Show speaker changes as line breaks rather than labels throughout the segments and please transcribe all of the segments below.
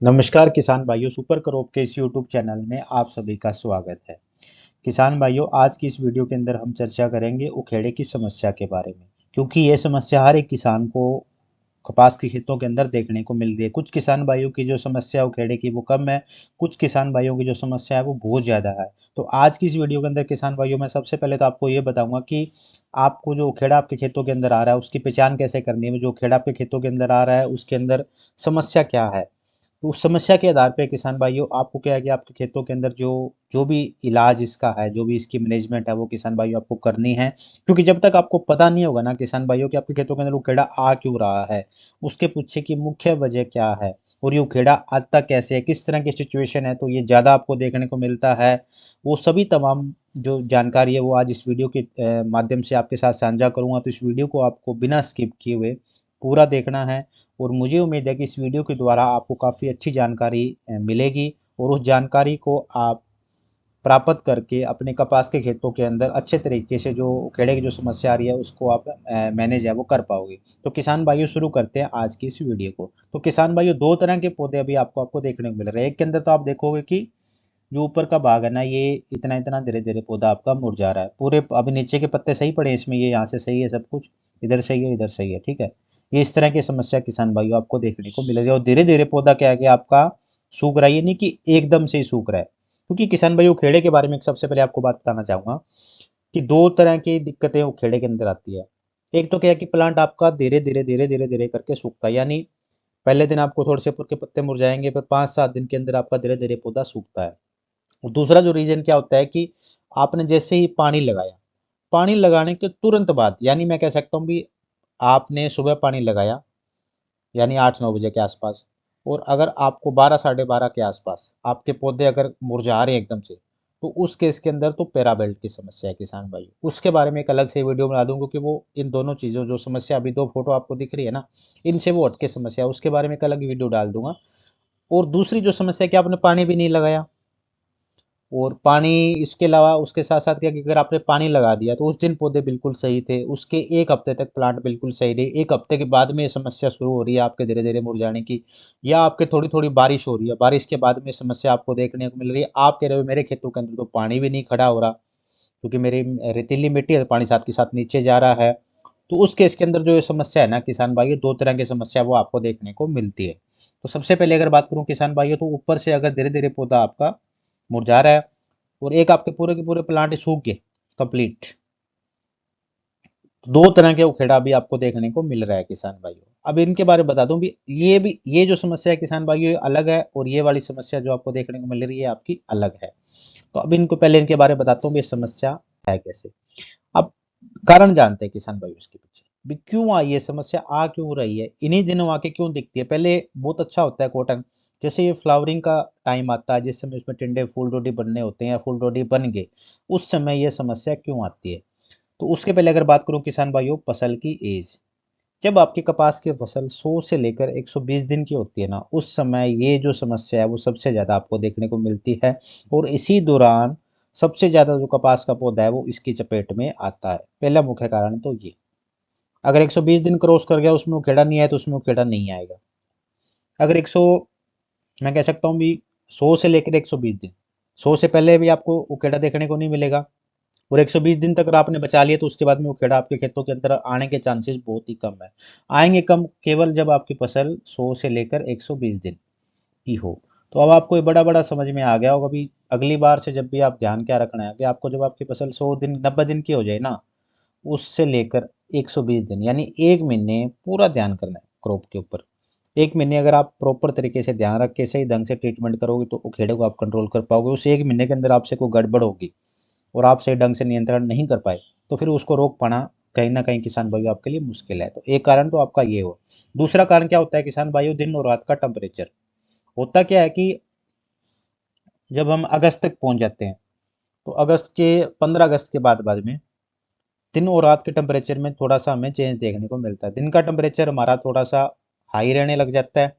नमस्कार किसान भाइयों, सुपर क्रॉप के इस यूट्यूब चैनल में आप सभी का स्वागत है। किसान भाइयों, आज की इस वीडियो के अंदर हम चर्चा करेंगे उखेड़े की समस्या के बारे में, क्योंकि ये समस्या हर एक किसान को कपास के खेतों के अंदर देखने को मिल रही है। कुछ किसान भाइयों की जो समस्या है उखेड़े की वो कम है, कुछ किसान भाइयों की जो समस्या है वो बहुत ज़्यादा है। तो आज की इस वीडियो के अंदर किसान भाइयों, मैं सबसे पहले तो आपको ये बताऊंगा कि आपको जो उखेड़ा आपके खेतों के अंदर आ रहा है उसकी पहचान कैसे करनी है। जो उखेड़ा आपके खेतों के अंदर आ रहा है उसके अंदर समस्या क्या है, तो उस समस्या के आधार पे किसान भाइयों आपको क्या है कि आपके खेतों के अंदर जो जो भी इलाज इसका है, जो भी इसकी मैनेजमेंट है, वो किसान भाइयों आपको करनी है। क्योंकि जब तक आपको पता नहीं होगा ना किसान भाइयों कि आपके खेतों के अंदर उखेड़ा आ क्यों रहा है, उसके पीछे की मुख्य वजह क्या है और ये उखेड़ा आता कैसे है, किस तरह की सिचुएशन है, तो ये ज़्यादा आपको देखने को मिलता है। वो सभी तमाम जो जानकारी है वो आज इस वीडियो के माध्यम से आपके साथ साझा करूंगा। तो इस वीडियो को आपको बिना स्किप किए हुए पूरा देखना है और मुझे उम्मीद है कि इस वीडियो के द्वारा आपको काफ़ी अच्छी जानकारी मिलेगी और उस जानकारी को आप प्राप्त करके अपने कपास के खेतों के अंदर अच्छे तरीके से जो कीड़े की जो समस्या आ रही है उसको आप मैनेज है वो कर पाओगे। तो किसान भाइयों, शुरू करते हैं आज की इस वीडियो को। तो किसान भाइयों, दो तरह के पौधे अभी आपको आपको देखने को मिल रहे हैं। एक के अंदर तो आप देखोगे कि जो ऊपर का भाग है ना, ये इतना इतना धीरे धीरे पौधा आपका मुरझा रहा है। पूरे अभी नीचे के पत्ते सही पड़े हैं इसमें, ये यहाँ से सही है, सब कुछ इधर सही है, इधर सही है, ठीक है। ये इस तरह की समस्या किसान भाइयों आपको देखने को मिल रही है और धीरे धीरे पौधा क्या है कि आपका सूख रहा है, ये नहीं कि एकदम से ही सूख रहा है। क्योंकि किसान भाइयों, खेड़े के बारे में सबसे पहले आपको बात बताना चाहूंगा कि दो तरह की दिक्कतें वो खेड़े के अंदर आती है। एक तो क्या है कि प्लांट आपका धीरे धीरे धीरे धीरे धीरे करके सूखता है, यानी पहले दिन आपको थोड़े से ऊपर के पत्ते मुरझाएंगे, फिर 5-7 दिन के अंदर आपका धीरे धीरे पौधा सूखता है। और दूसरा जो रीजन क्या होता है कि आपने जैसे ही पानी लगाया, पानी लगाने के तुरंत बाद, यानी मैं कह सकता हूँ भी आपने सुबह पानी लगाया यानी 8-9 बजे के आसपास, और अगर आपको 12-12:30 के आसपास आपके पौधे अगर मुरझा रहे हैं एकदम से, तो उस केस के अंदर तो पैराबेल्ट की समस्या है किसान भाई। उसके बारे में एक अलग से वीडियो बना दूंगा कि वो इन दोनों चीज़ों जो समस्या अभी दो फोटो आपको दिख रही है ना, इनसे वो हटके समस्या है, उसके बारे में एक अलग वीडियो डाल दूंगा। और दूसरी जो समस्या है कि आपने पानी भी नहीं लगाया, और पानी इसके अलावा उसके साथ साथ क्या कि अगर आपने पानी लगा दिया तो उस दिन पौधे बिल्कुल सही थे, उसके एक हफ्ते तक प्लांट बिल्कुल सही रही, एक हफ्ते के बाद में ये समस्या शुरू हो रही है आपके धीरे धीरे मुरझाने की, या आपके थोड़ी थोड़ी बारिश हो रही है, बारिश के बाद में समस्या आपको देखने को मिल रही है। आप कह रहे हो मेरे खेतों के अंदर तो पानी भी नहीं खड़ा हो रहा, क्योंकि मेरी रेतीली मिट्टी है, पानी साथ के साथ नीचे जा रहा है। तो उस केस के अंदर जो ये समस्या है ना किसान भाई, दो तरह की समस्या वो आपको देखने को मिलती है। तो सबसे पहले अगर बात करूं किसान भाइयों, तो ऊपर से अगर धीरे धीरे पौधा आपका मुरझा रहा है और एक आपके पूरे के पूरे प्लांट सूख गए कंप्लीट, तो दो तरह के उखेड़ा भी आपको देखने को मिल रहा है किसान भाइयों। अब इनके बारे में बता दूं भी, ये जो समस्या है किसान भाइयों ये अलग है, और ये वाली समस्या जो आपको देखने को मिल रही है आपकी अलग है। तो अब इनको पहले इनके बारे में बताता हूँ ये समस्या है कैसे। अब कारण जानते हैं किसान भाई उसके पीछे भी क्यों आई ये समस्या, आ क्यों रही है, इन्हीं दिनों आके क्यों दिखती है। पहले बहुत अच्छा होता है कॉटन, जैसे ये फ्लावरिंग का टाइम आता है जिस समय उसमें टिंडे फूल डोडी बनने होते हैं या फूल डोडी बन गए, उस समय ये समस्या क्यों आती है। तो उसके पहले अगर बात करूं किसान भाइयों फसल की एज, जब आपकी कपास की फसल 100 से लेकर 120 दिन की होती है ना, उस समय ये जो समस्या है वो सबसे ज्यादा आपको देखने को मिलती है। और इसी दौरान सबसे ज्यादा जो कपास का पौधा है वो इसकी चपेट में आता है। पहला मुख्य कारण तो ये, अगर 120 दिन क्रॉस कर गया उसमें उखेड़ा नहीं आया तो उसमें उखेड़ा नहीं आएगा। अगर 100, मैं कह सकता हूँ भी 100 से लेकर 120 दिन, 100 से पहले भी आपको उखेड़ा देखने को नहीं मिलेगा, और 120 दिन तक अगर आपने बचा लिया तो उसके बाद में उखेड़ा आपके खेतों के अंदर आने के चांसेस बहुत ही कम है। आएंगे कम केवल जब आपकी फसल 100 से लेकर 120 दिन की हो। तो अब आपको ये बड़ा बड़ा समझ में आ गया होगा। अभी अगली बार से जब भी आप ध्यान क्या रखना है कि आपको जब आपकी फसल 100 दिन 90 दिन की हो जाए ना, उससे लेकर 120 दिन यानी एक महीने पूरा ध्यान करना है क्रॉप के ऊपर। एक महीने अगर आप प्रॉपर तरीके से ध्यान रख के सही ढंग से ट्रीटमेंट करोगे तो उखेड़े को आप कंट्रोल कर पाओगे। उस एक महीने के अंदर आपसे कोई गड़बड़ होगी और आप सही ढंग से नियंत्रण नहीं कर पाए, तो फिर उसको रोक पाना कहीं ना कहीं किसान भाइयों आपके लिए मुश्किल है। तो एक कारण तो आपका ये हो। दूसरा कारण क्या होता है किसान भाइयों, दिन और रात का टेम्परेचर। होता क्या है कि जब हम अगस्त तक पहुंच जाते हैं, तो अगस्त के 15 अगस्त के बाद में दिन और रात के टेम्परेचर में थोड़ा सा हमें चेंज देखने को मिलता है। दिन का टेम्परेचर हमारा थोड़ा सा हाई रहने लग जाता है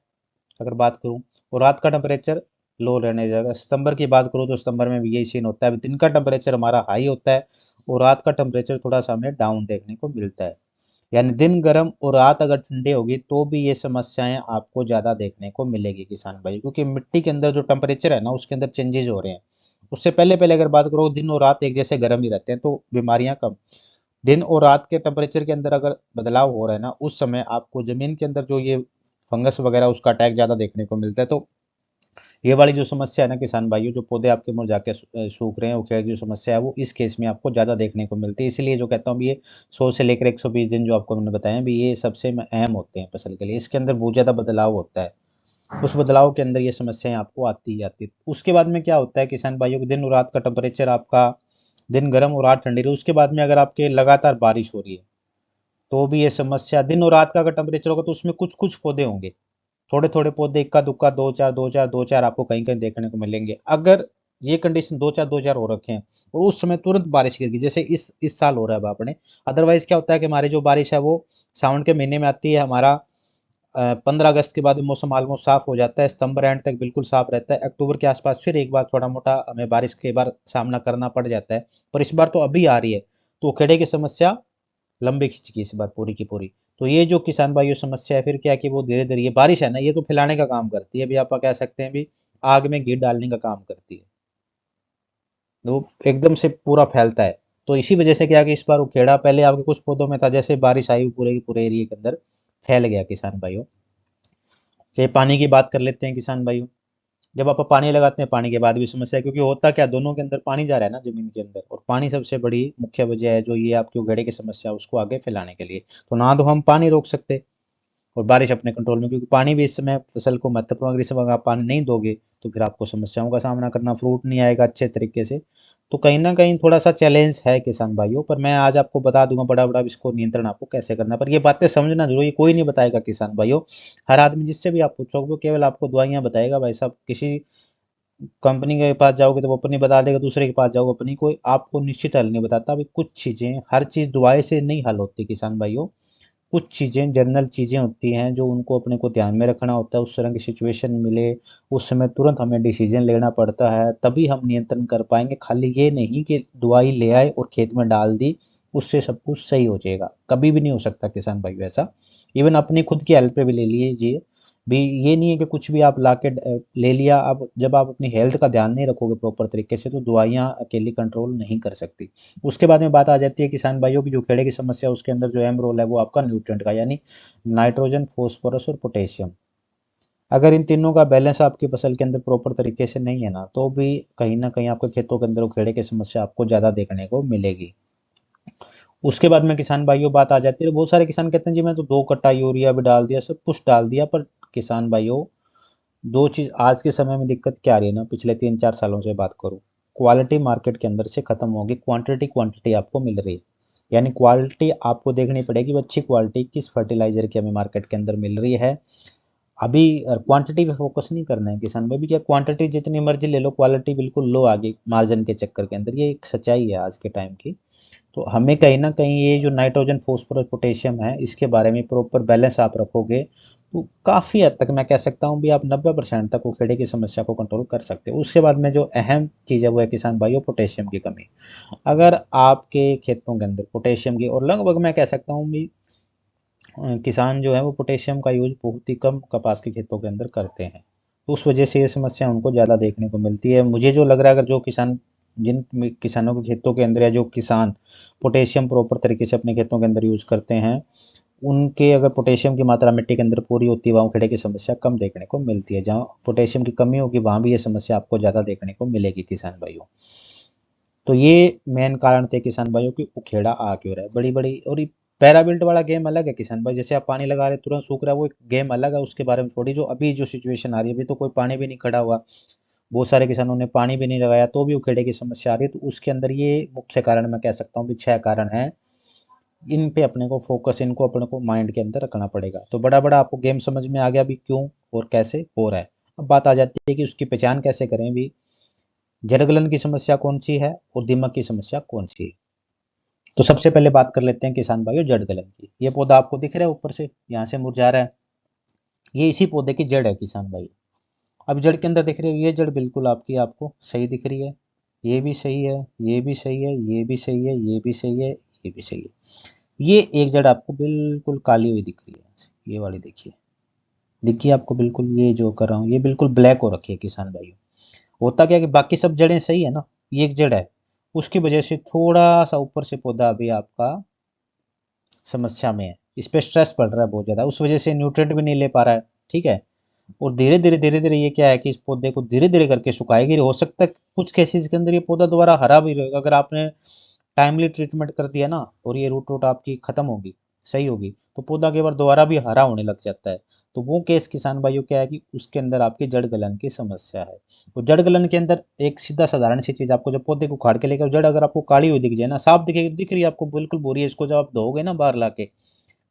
अगर बात करूं, और रात का टेम्परेचर लो रहने जाएगा। सितंबर की बात करूं तो सितंबर में भी यही सीन होता है, दिन का टेम्परेचर हमारा हाई होता है और रात का टेम्परेचर थोड़ा सा हमें डाउन देखने को मिलता है। यानी दिन गर्म और रात अगर ठंडी होगी तो भी ये समस्याएं आपको ज़्यादा देखने को मिलेगी किसान भाई, क्योंकि मिट्टी के अंदर जो टेम्परेचर है ना उसके अंदर चेंजेस हो रहे हैं। उससे पहले पहले अगर बात करो, दिन और रात एक जैसे गर्म ही रहते हैं तो बीमारियां कम। दिन और रात के टेम्परेचर के अंदर अगर बदलाव हो रहा है ना, उस समय आपको जमीन के अंदर जो ये फंगस वगैरह उसका अटैक ज़्यादा देखने को मिलता है। तो ये वाली जो समस्या है ना किसान भाइयों, जो पौधे आपके मुरझा के सूख रहे हैं, उखेड़ की जो समस्या है वो इस केस में आपको ज़्यादा देखने को मिलती है। इसलिए जो कहता हूँ भी ये 100 से लेकर 120 दिन जो आपको मैंने बताया भी, ये सबसे अहम होते हैं फसल के लिए। इसके अंदर बहुत ज़्यादा बदलाव होता है, उस बदलाव के अंदर ये समस्याएं आपको आती ही आती है। उसके बाद में क्या होता है किसान भाइयों, दिन और रात का टेम्परेचर आपका, दिन गर्म और रात ठंडी रही, उसके बाद में अगर आपके लगातार बारिश हो रही है तो भी ये समस्या, दिन और रात का अगर टेम्परेचर होगा तो उसमें कुछ कुछ पौधे होंगे, थोड़े थोड़े पौधे इक्का दुक्का, दो चार दो चार दो चार आपको कहीं कहीं देखने को मिलेंगे। अगर ये कंडीशन दो चार हो रखे हैं और उस समय तुरंत बारिश गिर गई, जैसे इस साल हो रहा है अब आपने। अदरवाइज क्या होता है कि हमारी जो बारिश है वो सावन के महीने में आती है, हमारा 15 अगस्त के बाद मौसम ऑलमोस्ट साफ हो जाता है, सितंबर एंड तक बिल्कुल साफ रहता है, अक्टूबर के आसपास फिर एक बार थोड़ा मोटा हमें बारिश के बार सामना करना पड़ जाता है। पर इस बार तो अभी आ रही है, तो खेड़े की समस्या लंबी खिंच गई इस बार पूरी की पूरी। तो ये जो किसान भाइयों समस्या है फिर क्या कि वो धीरे धीरे, ये बारिश है ना ये तो फैलाने का काम करती है, अभी आप कह सकते हैं भी आग में घी डालने का काम करती है, वो एकदम से पूरा फैलता है। तो इसी वजह से क्या कि इस बार उखेड़ा पहले आपके कुछ पौधों में था, जैसे बारिश आई पूरे के पूरे एरिया के अंदर फैल गया किसान भाइयों। फिर पानी की बात कर लेते हैं किसान भाइयों। जब आप पानी लगाते हैं पानी के बाद भी समस्या है, क्योंकि होता क्या, दोनों के अंदर पानी जा रहा है ना जमीन के अंदर, और पानी सबसे बड़ी मुख्य वजह है जो ये आपकी उगेड़े की समस्या है उसको आगे फैलाने के लिए। तो ना तो हम पानी रोक सकते और बारिश अपने कंट्रोल में, क्योंकि पानी भी इस समय फसल को महत्वपूर्ण, अगर इस समय आप पानी नहीं दोगे तो फिर आपको समस्याओं का सामना करना, फ्रूट नहीं आएगा अच्छे तरीके से। तो कहीं ना कहीं थोड़ा सा चैलेंज है किसान भाइयों, पर मैं आज आपको बता दूंगा बड़ा बड़ा इसको नियंत्रण आपको कैसे करना है। पर ये बातें समझना जरूरी, कोई नहीं बताएगा किसान भाइयों। हर आदमी जिससे भी आप पूछोगे वो केवल आपको दवाइयां बताएगा, भाई साहब किसी कंपनी के पास जाओगे तो वो अपनी बता देगा, दूसरे के पास जाओगे अपनी, कोई आपको निश्चित हल नहीं बताता। अभी कुछ चीजें, हर चीज दवाई से नहीं हल होती किसान भाइयों। कुछ चीज़ें जनरल चीज़ें होती हैं जो उनको अपने को ध्यान में रखना होता है, उस तरह की सिचुएशन मिले उस समय तुरंत हमें डिसीजन लेना पड़ता है, तभी हम नियंत्रण कर पाएंगे। खाली ये नहीं कि दवाई ले आए और खेत में डाल दी उससे सब कुछ सही हो जाएगा, कभी भी नहीं हो सकता किसान भाई वैसा। इवन अपनी खुद की हेल्थ पे भी ले लीजिए भी, ये नहीं है कि कुछ भी आप ला के ले लिया। अब जब आप अपनी हेल्थ का ध्यान नहीं रखोगे प्रॉपर तरीके से तो दवाइयाँ अकेली कंट्रोल नहीं कर सकती। उसके बाद में बात आ जाती है किसान भाइयों की जो खेड़े की समस्या, उसके अंदर जो अहम रोल है वो आपका न्यूट्रिएंट का, यानी नाइट्रोजन, फॉस्फोरस और पोटेशियम। अगर इन तीनों का बैलेंस आपकी फसल के अंदर प्रॉपर तरीके से नहीं है ना, तो भी कहीं ना कहीं आपके खेतों के अंदर वो खेड़े की समस्या आपको ज़्यादा देखने को मिलेगी। उसके बाद में किसान भाइयों बात आ जाती है, बहुत सारे किसान कहते हैं जी मैं तो 2 कट्टा यूरिया भी डाल दिया, सब कुछ डाल दिया। पर किसान भाइयों, दो चीज आज के समय में दिक्कत क्या आ रही है ना, पिछले 3 4 सालों से बात करूं, क्वालिटी मार्केट के अंदर से खत्म होगी, क्वांटिटी क्वांटिटी आपको मिल रही है। यानी क्वालिटी आपको देखनी पड़ेगी, वो अच्छी क्वालिटी किस फर्टिलाइजर की हमें मार्केट के अंदर मिल रही है। अभी क्वांटिटी पे फोकस नहीं करना है किसान भाई भी, क्या क्वांटिटी जितनी मर्जी ले लो, क्वालिटी बिल्कुल लो आ गई मार्जिन के चक्कर के अंदर, ये एक सच्चाई है आज के टाइम की। तो हमें कहीं ना कहीं ये जो नाइट्रोजन, फॉस्फोरस, पोटेशियम है इसके बारे में प्रॉपर बैलेंस आप रखोगे तो काफ़ी हद तक मैं कह सकता हूँ भी आप 90% तक उखेड़े की समस्या को कंट्रोल कर सकते हो। उसके बाद में जो अहम चीज़ है वो है किसान भाइयों पोटेशियम की कमी। अगर आपके खेतों के अंदर पोटेशियम की, और लगभग मैं कह सकता हूँ भी किसान जो है वो पोटेशियम का यूज बहुत ही कम कपास के खेतों के अंदर करते हैं, तो उस वजह से ये समस्या उनको ज़्यादा देखने को मिलती है। मुझे जो लग रहा है, अगर जो किसान, जिन किसानों के खेतों के अंदर या जो किसान पोटेशियम प्रॉपर तरीके से अपने खेतों के अंदर यूज करते हैं, उनके अगर पोटेशियम की मात्रा मिट्टी के अंदर पूरी होती है, वहाँ खेड़े की समस्या कम देखने को मिलती है। जहाँ पोटेशियम की कमी होगी वहाँ भी ये समस्या आपको ज़्यादा देखने को मिलेगी किसान भाइयों। तो ये मेन कारण थे किसान भाइयों की उखेड़ा आ क्यों रहा है बड़ी बड़ी। और ये पैराबिल्ट वाला गेम अलग है किसान भाई, जैसे आप पानी लगा रहे तुरंत सूख रहा है, वो एक गेम अलग है, उसके बारे में थोड़ी। जो अभी जो सिचुएशन आ रही है, अभी तो कोई पानी भी नहीं खड़ा हुआ, बहुत सारे किसानों ने पानी भी नहीं लगाया तो भी उखेड़े की समस्या आ रही है। तो उसके अंदर ये मुख्य कारण मैं कह सकता हूँ भी 6 कारण हैं। इन पे अपने को फोकस, इनको अपने को माइंड के अंदर रखना पड़ेगा। तो बड़ा बड़ा आपको गेम समझ में आ गया भी क्यों और कैसे हो रहा है। अब बात आ जाती है कि उसकी पहचान कैसे करें भी, जलगलन की समस्या कौन सी है और दीमक की समस्या कौन सी है। तो सबसे पहले बात कर लेते हैं किसान भाइयों जड़ गलन की। ये पौधा आपको दिख रहा है ऊपर से, यहाँ से मुरझा रहा है, ये इसी पौधे की जड़ है किसान भाई। अब जड़ के अंदर दिख रही है, ये जड़ बिल्कुल आपकी आपको सही दिख रही है, ये भी सही है, ये भी सही है, ये भी सही है, ये भी सही है, ये भी सही है। ये एक जड़ आपको बिल्कुल काली हुई दिख रही है, ये वाली देखिए, देखिए आपको बिल्कुल, ये जो कर रहा हूँ ये बिल्कुल ब्लैक हो रखी है किसान भाइयों। होता क्या है कि बाकी सब जड़ें सही है ना, ये एक जड़ है, उसकी वजह से थोड़ा सा ऊपर से पौधा अभी आपका समस्या में है, इस पे स्ट्रेस पड़ रहा है बहुत ज्यादा, उस वजह से न्यूट्रिएंट भी नहीं ले पा रहा है। ठीक है। और धीरे धीरे ये क्या है कि इस पौधे को धीरे धीरे करके सुखाएगी, हो सकता है कुछ केसेस के अंदर ये पौधा दोबारा हरा भी रहेगा, अगर आपने टाइमली ट्रीटमेंट कर दिया ना, और ये रूट रूट आपकी खत्म होगी, सही होगी, तो पौधा के बार दोबारा भी हरा होने लग जाता है। तो वो केस किसान भाइयों क्या है कि उसके अंदर आपकी जड़ गलन की समस्या है। तो जड़ गलन के अंदर एक सीधा साधारण सी चीज, आपको जब पौधे को उखाड़ के लेकर जड़ अगर आपको काली हुई दिख जाए ना, साफ दिख रही है आपको बिल्कुल बोरी है, इसको जब आप धोगे ना बाहर लाके,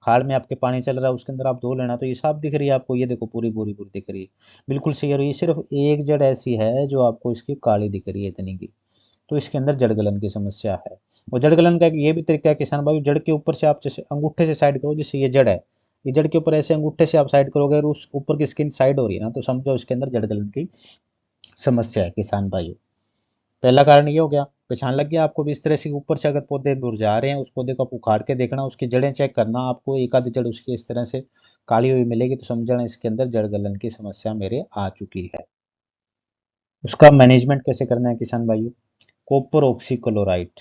खाड़ में आपके पानी चल रहा है उसके अंदर आप धो लेना, तो ये साफ दिख रही है आपको, ये देखो पूरी पूरी पूरी दिख रही है, बिल्कुल सही है। और ये सिर्फ एक जड़ ऐसी है जो आपको इसकी काली दिख रही है इतनी की, तो इसके अंदर जड़ गलन की समस्या है। और जड़ गलन का ये भी तरीका है किसान भाई, जड़ के ऊपर से आप जैसे अंगूठे से साइड करो, जैसे ये जड़ है, ये जड़ के ऊपर ऐसे अंगूठे से आप साइड करोगे और उस ऊपर की स्किन साइड हो रही है ना, तो समझो इसके अंदर जड़ गलन की समस्या है किसान भाई। पहला कारण ये हो गया, पहचान लग गया आपको भी, इस तरह से ऊपर से अगर पौधे मुरझा रहे हैं, उस पौधे को आप उखाड़ के देखना, उसकी जड़ें चेक करना, आपको एक आधी जड़ उसकी इस तरह से काली हुई मिलेगी, तो समझना इसके अंदर जड़ गलन की समस्या मेरे आ चुकी है। उसका मैनेजमेंट कैसे करना है किसान भाइयों? कॉपर ऑक्सीक्लोराइड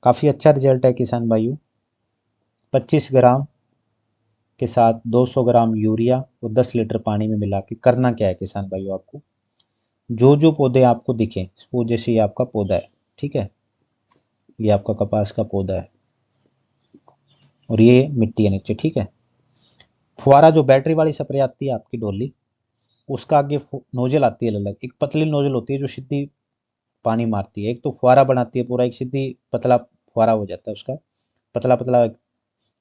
काफी अच्छा रिजल्ट है किसान भाइयों। 25 ग्राम के साथ 200 ग्राम यूरिया और 10 लीटर पानी में मिला के करना क्या है किसान भाइयों, आपको जो जो पौधे आपको दिखे, वो जैसे ये आपका पौधा है, ठीक है, ये आपका कपास का पौधा है और ये मिट्टी है नीचे, ठीक है। फुहारा जो बैटरी वाली स्प्रे आती है आपकी डोली, उसका आगे नोजल आती है अलग, एक पतली नोजल होती है जो सीधी पानी मारती है, एक तो फुहारा बनाती है पूरा, एक सीधी पतला फुहारा हो जाता है उसका, पतला पतला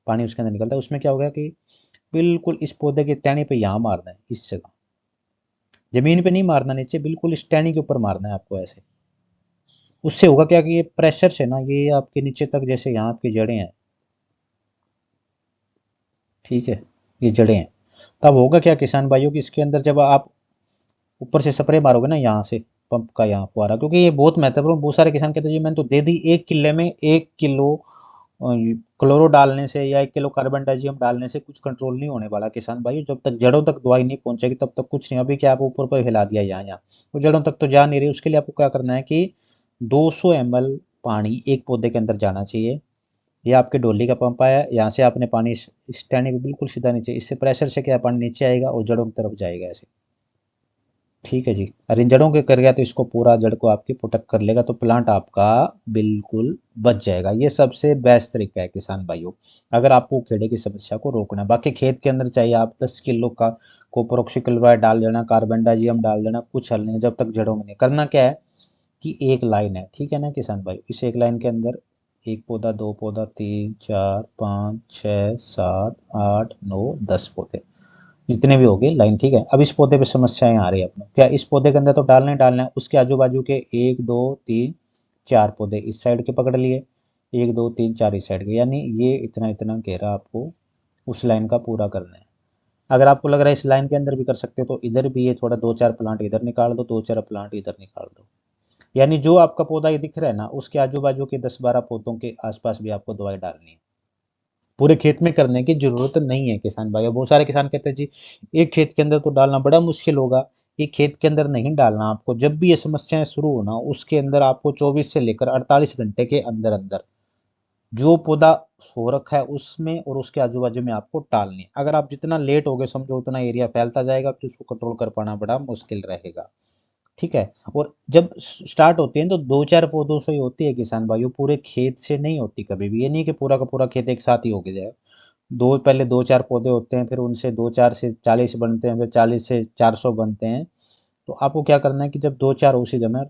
पानी उसके अंदर निकलता है। उसमें क्या हो गया कि बिल्कुल इस पौधे के टहनी पे यहाँ मारना है, इस जगह, जमीन पे नहीं मारना नीचे, बिल्कुल इस टहनी के ऊपर मारना है आपको ऐसे। उससे होगा क्या कि ये प्रेशर से ना ये आपके नीचे तक, जैसे यहाँ आपकी जड़ें हैं, ठीक है, ये जड़ें हैं, तब होगा क्या किसान भाइयों कि इसके अंदर जब आप ऊपर से स्प्रे मारोगे ना यहाँ से, पंप का यहाँ फुहारा, क्योंकि ये बहुत महत्वपूर्ण, बहुत सारे किसान कहते हैं जी मैंने तो दे दी, 1 किले में 1 किलो क्लोरो डालने से या 1 किलो कार्बन डाइजियम डालने से कुछ कंट्रोल नहीं होने वाला किसान भाई, जब तक जड़ों तक दवाई नहीं पहुंचेगी तब तक कुछ नहीं। अभी क्या आप ऊपर पर हिला दिया यहाँ यहाँ, वो जड़ों तक तो जा नहीं रही, उसके लिए आपको क्या करना है कि 200 ml पानी एक पौधे के अंदर जाना चाहिए। ये आपके डोली का पंप आया, यहाँ से आपने पानी इस टहनी पे बिल्कुल सीधा नीचे, इससे प्रेशर से क्या पानी नीचे आएगा और जड़ों की तरफ जाएगा ऐसे, ठीक है जी। और इन जड़ों के कर गया तो इसको पूरा जड़ को आपकी प्रोटेक्ट कर लेगा, तो प्लांट आपका बिल्कुल बच जाएगा। ये सबसे बेस्ट तरीका है किसान भाइयों, अगर आपको कीड़े की समस्या को रोकना है। बाकी खेत के अंदर चाहिए आप 10 किलो का कॉपर ऑक्सीक्लोराइड डाल देना, कार्बन डाइजियम डाल देना, कुछ हल नहीं जब तक जड़ों में नहीं। करना क्या है कि एक लाइन है, ठीक है ना किसान भाई, इस एक लाइन के अंदर एक पौधा, दो पौधा, 3 4 5 6 7 8 9 10 पौधे, जितने भी हो गए लाइन, ठीक है। अब इस पौधे पे समस्याएं आ रही है अपने, क्या इस पौधे के अंदर तो डालना ही डालना है, उसके आजू बाजू के 1 2 3 4 पौधे इस साइड के पकड़ लिए, 1 2 3 4 इस साइड के, यानी ये इतना इतना घेरा आपको उस लाइन का पूरा करना है। अगर आपको लग रहा है इस लाइन के अंदर भी कर सकते हो तो इधर भी ये थोड़ा 2 4 प्लांट इधर निकाल दो, 2 4 प्लांट इधर निकाल दो, यानी जो आपका पौधा ये दिख रहा है ना, उसके आजू बाजू के 10 12 पौधों के आसपास भी आपको दवाई डालनी है। पूरे खेत में करने की जरूरत नहीं है किसान भाई। बहुत सारे किसान कहते हैं जी एक खेत के अंदर तो डालना बड़ा मुश्किल होगा, ये खेत के अंदर नहीं डालना आपको, जब भी ये समस्याएं शुरू होना उसके अंदर आपको 24 से लेकर 48 घंटे के अंदर अंदर जो पौधा सो रखा है उसमें और उसके आजू बाजू में आपको डालनी है। अगर आप जितना लेट हो गए समझो उतना एरिया फैलता जाएगा, तो उसको कंट्रोल कर पाना बड़ा मुश्किल रहेगा, ठीक है। और जब स्टार्ट होती है तो 2 4 पौधों से ही होती है किसान भाइयों, पूरे खेत से नहीं होती कभी भी, ये नहीं कि पूरा का पूरा खेत एक साथ ही हो जाए। दो पहले 2 4 पौधे होते हैं, फिर उनसे 2 4 से 40 बनते हैं, फिर 40 से 400 बनते हैं। तो आपको क्या करना है कि जब 2 4 उसी जगह,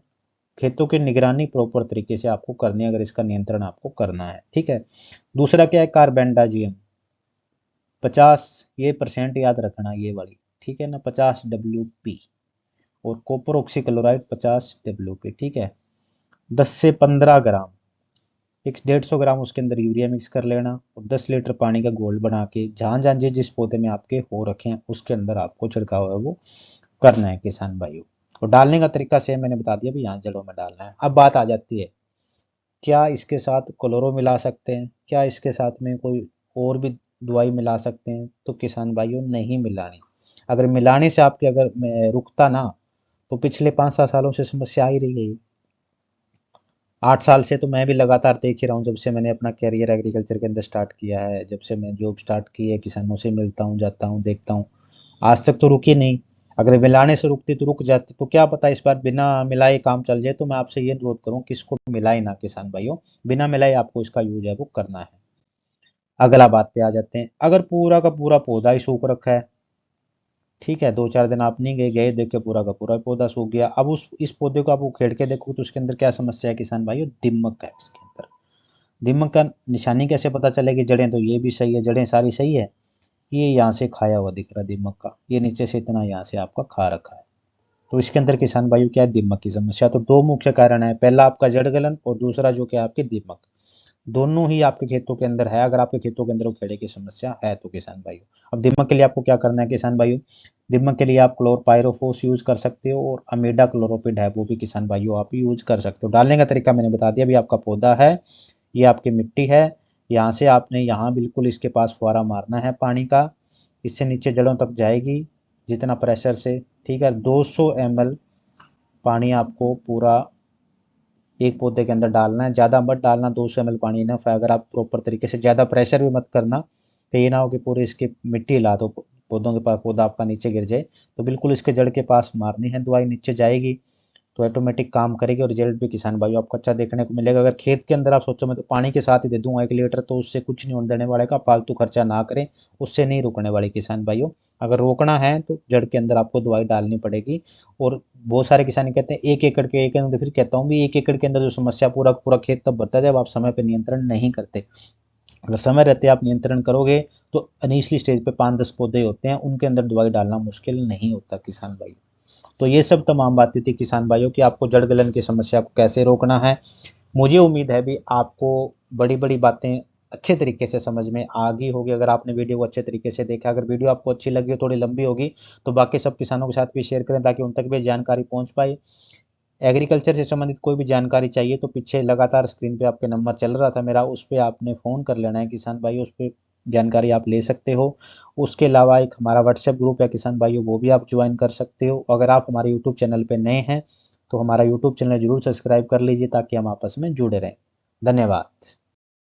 खेतों की निगरानी प्रॉपर तरीके से आपको करनी है, अगर इसका नियंत्रण आपको करना है, ठीक है। दूसरा क्या है, कार्बेंडाजियम 50, ये परसेंट याद रखना ये वाली, ठीक है ना, 50 WP, और कॉपर ऑक्सीक्लोराइड 50 WP, ठीक है। 10 से 15 ग्राम, एक 150 ग्राम उसके अंदर यूरिया मिक्स कर लेना, और 10 लीटर पानी का घोल बना के जहां जहां जिस पौधे में आपके हो रखे हैं उसके अंदर आपको छिड़काव है वो करना है किसान भाइयों। और डालने का तरीका सेम मैंने बता दिया भी, यहाँ जड़ों में डालना है। अब बात आ जाती है क्या इसके साथ क्लोरो मिला सकते हैं, क्या इसके साथ में कोई और भी दवाई मिला सकते हैं? तो किसान भाइयों नहीं मिलानी। अगर मिलाने से आपके अगर रुकता ना, तो पिछले 5-7 सालों से समस्या आ ही रही है। 8 साल से तो मैं भी लगातार देख ही रहा हूँ, जब से मैंने अपना कैरियर एग्रीकल्चर के अंदर स्टार्ट किया है, जब से मैं जॉब स्टार्ट की है, किसानों से मिलता हूँ, जाता हूँ, देखता हूँ, आज तक तो रुकी नहीं। अगर मिलाने से रुकती तो रुक जाती, तो क्या पता इस बार बिना मिलाए काम चल जाए। तो मैं आपसे ये अनुरोध करूँ कि इसको मिलाए ना किसान भाइयों, बिना मिलाए आपको इसका यूज है वो करना है। अगला बात पे आ जाते हैं, अगर पूरा का पूरा पौधा ही सूख रखा है, ठीक है, 2-4 दिन आप नहीं गए, गए देख के पूरा का पूरा पौधा सूख गया, अब उस इस पौधे को आप उखेड़ के देखो तो उसके अंदर क्या समस्या है किसान भाइयों? दीमक है इसके अंदर। दीमक का निशानी कैसे पता चलेगी? जड़ें तो ये भी सही है, जड़ें सारी सही है, ये यहाँ से खाया हुआ दिख रहा है दीमक का, ये नीचे से इतना यहाँ से आपका खा रखा है। तो इसके अंदर किसान भाइयों क्या है? दीमक की समस्या। तो दो मुख्य कारण है, पहला आपका जड़ गलन और दूसरा जो क्या है आपके दीमक। दोनों ही आपके खेतों के अंदर है, अगर आपके खेतों के अंदर उखेड़े की समस्या है तो किसान भाइयों। अब दीमक के लिए आपको क्या करना है किसान भाइयों? दीमक के लिए आप क्लोरपाइरोफोस यूज कर सकते हो, और अमीडा क्लोरोपिड है वो भी किसान भाइयों आप यूज कर सकते हो। डालने का तरीका मैंने बता दिया। अभी आपका पौधा है, ये आपकी मिट्टी है, यहाँ से आपने यहाँ बिल्कुल इसके पास फुहारा मारना है पानी का, इससे नीचे जड़ों तक जाएगी जितना प्रेशर से, ठीक है। 200 ml पानी आपको पूरा एक पौधे के अंदर डालना है, ज़्यादा मत डालना, 200 ml पानी इनफ है। अगर आप प्रॉपर तरीके से, ज़्यादा प्रेशर भी मत करना, तो ये ना हो कि पूरी इसकी मिट्टी हिला दो पौधों के पास, पौधा आपका नीचे गिर जाए। तो बिल्कुल इसके जड़ के पास मारनी है दवाई, नीचे जाएगी तो ऑटोमेटिक काम करेगी, और रिजल्ट भी किसान भाइयों आपको अच्छा देखने को मिलेगा। अगर खेत के अंदर आप सोचो मैं तो पानी के साथ ही दे दूंगा 1 लीटर, तो उससे कुछ नहीं होने देने वाले का, फालतू खर्चा ना करें, उससे नहीं रुकने वाली किसान भाइयों। अगर रोकना है तो जड़ के अंदर आपको दवाई डालनी पड़ेगी। और बहुत सारे किसान कहते हैं 1 एकड़ के, एक एकड़, फिर कहता हूँ भी 1 एकड़ के अंदर जो समस्या, पूरा पूरा खेत तब बढ़ता है जब आप समय पर नियंत्रण नहीं करते। अगर समय रहते आप नियंत्रण करोगे तो निचली स्टेज पे 5-10 पौधे होते हैं, उनके अंदर दवाई डालना मुश्किल नहीं होता किसान भाई। तो ये सब तमाम बातें थी किसान भाइयों की, आपको जड़ गलन की समस्या को कैसे रोकना है। मुझे उम्मीद है भी आपको बड़ी बड़ी बातें अच्छे तरीके से समझ में आ गई होगी, अगर आपने वीडियो को अच्छे तरीके से देखा। अगर वीडियो आपको अच्छी लगी हो, थोड़ी लंबी होगी, तो बाकी सब किसानों के साथ भी शेयर करें ताकि उन तक भी जानकारी पहुंच पाए। एग्रीकल्चर से संबंधित कोई भी जानकारी चाहिए तो पीछे लगातार स्क्रीन पे आपके नंबर चल रहा था मेरा, उस पर आपने फ़ोन कर लेना है किसान भाई, उस पर जानकारी आप ले सकते हो। उसके अलावा एक हमारा व्हाट्सएप ग्रुप है किसान भाइयों, वो भी आप ज्वाइन कर सकते हो। अगर आप हमारे यूट्यूब चैनल पे नए हैं तो हमारा यूट्यूब चैनल जरूर सब्सक्राइब कर लीजिए ताकि हम आपस में जुड़े रहें। धन्यवाद।